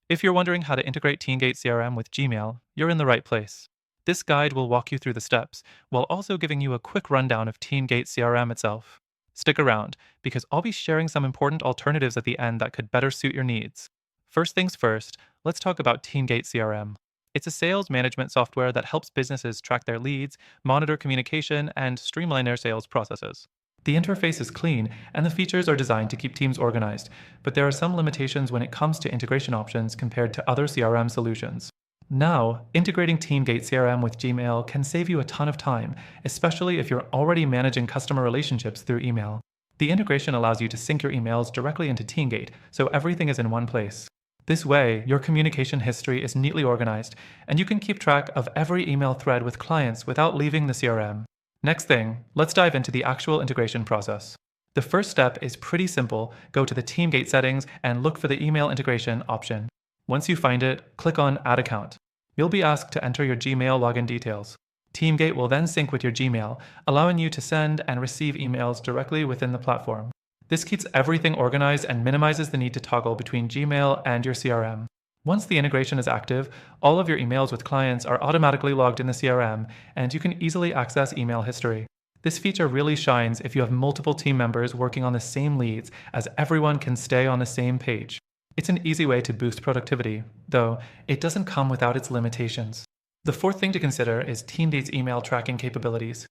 If you're wondering how to integrate TeamGate CRM with Gmail, you're in the right place. This guide will walk you through the steps, while also giving you a quick rundown of TeamGate CRM itself. Stick around, because I'll be sharing some important alternatives at the end that could better suit your needs. First things first, let's talk about TeamGate CRM. It's a sales management software that helps businesses track their leads, monitor communication, and streamline their sales processes. The interface is clean, and the features are designed to keep teams organized, but there are some limitations when it comes to integration options compared to other CRM solutions. Now, integrating TeamGate CRM with Gmail can save you a ton of time, especially if you're already managing customer relationships through email. The integration allows you to sync your emails directly into TeamGate, so everything is in one place. This way, your communication history is neatly organized, and you can keep track of every email thread with clients without leaving the CRM. Next thing, let's dive into the actual integration process. The first step is pretty simple. Go to the TeamGate settings and look for the email integration option. Once you find it, click on Add Account. You'll be asked to enter your Gmail login details. TeamGate will then sync with your Gmail, allowing you to send and receive emails directly within the platform. This keeps everything organized and minimizes the need to toggle between Gmail and your CRM. Once the integration is active, all of your emails with clients are automatically logged in the CRM, and you can easily access email history. This feature really shines if you have multiple team members working on the same leads, as everyone can stay on the same page. It's an easy way to boost productivity, though it doesn't come without its limitations. The fourth thing to consider is TeamGate's email tracking capabilities.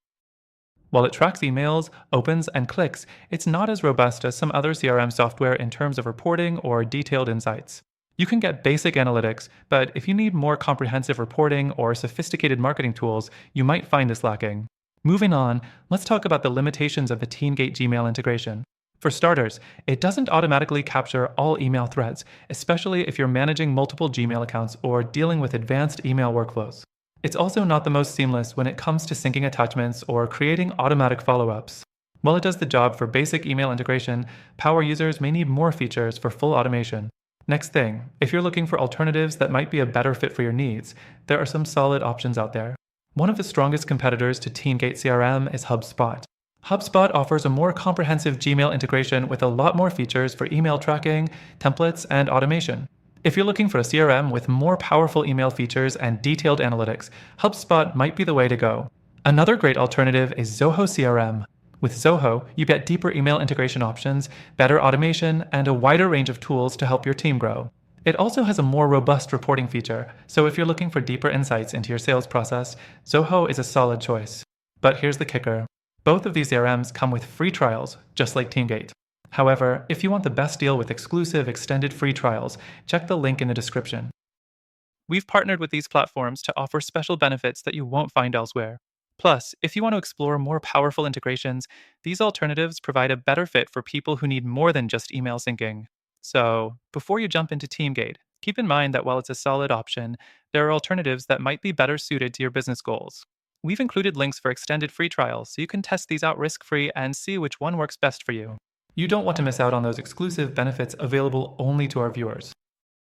While it tracks emails, opens, and clicks, it's not as robust as some other CRM software in terms of reporting or detailed insights. You can get basic analytics, but if you need more comprehensive reporting or sophisticated marketing tools, you might find this lacking. Moving on, let's talk about the limitations of the TeamGate Gmail integration. For starters, it doesn't automatically capture all email threads, especially if you're managing multiple Gmail accounts or dealing with advanced email workflows. It's also not the most seamless when it comes to syncing attachments or creating automatic follow-ups. While it does the job for basic email integration, power users may need more features for full automation. Next thing, if you're looking for alternatives that might be a better fit for your needs, there are some solid options out there. One of the strongest competitors to TeamGate CRM is HubSpot. HubSpot offers a more comprehensive Gmail integration with a lot more features for email tracking, templates, and automation. If you're looking for a CRM with more powerful email features and detailed analytics, HubSpot might be the way to go. Another great alternative is Zoho CRM. With Zoho, you get deeper email integration options, better automation, and a wider range of tools to help your team grow. It also has a more robust reporting feature, so if you're looking for deeper insights into your sales process, Zoho is a solid choice. But here's the kicker. Both of these CRMs come with free trials, just like TeamGate. However, if you want the best deal with exclusive extended free trials, check the link in the description. We've partnered with these platforms to offer special benefits that you won't find elsewhere. Plus, if you want to explore more powerful integrations, these alternatives provide a better fit for people who need more than just email syncing. So, before you jump into TeamGate, keep in mind that while it's a solid option, there are alternatives that might be better suited to your business goals. We've included links for extended free trials so you can test these out risk-free and see which one works best for you. You don't want to miss out on those exclusive benefits available only to our viewers.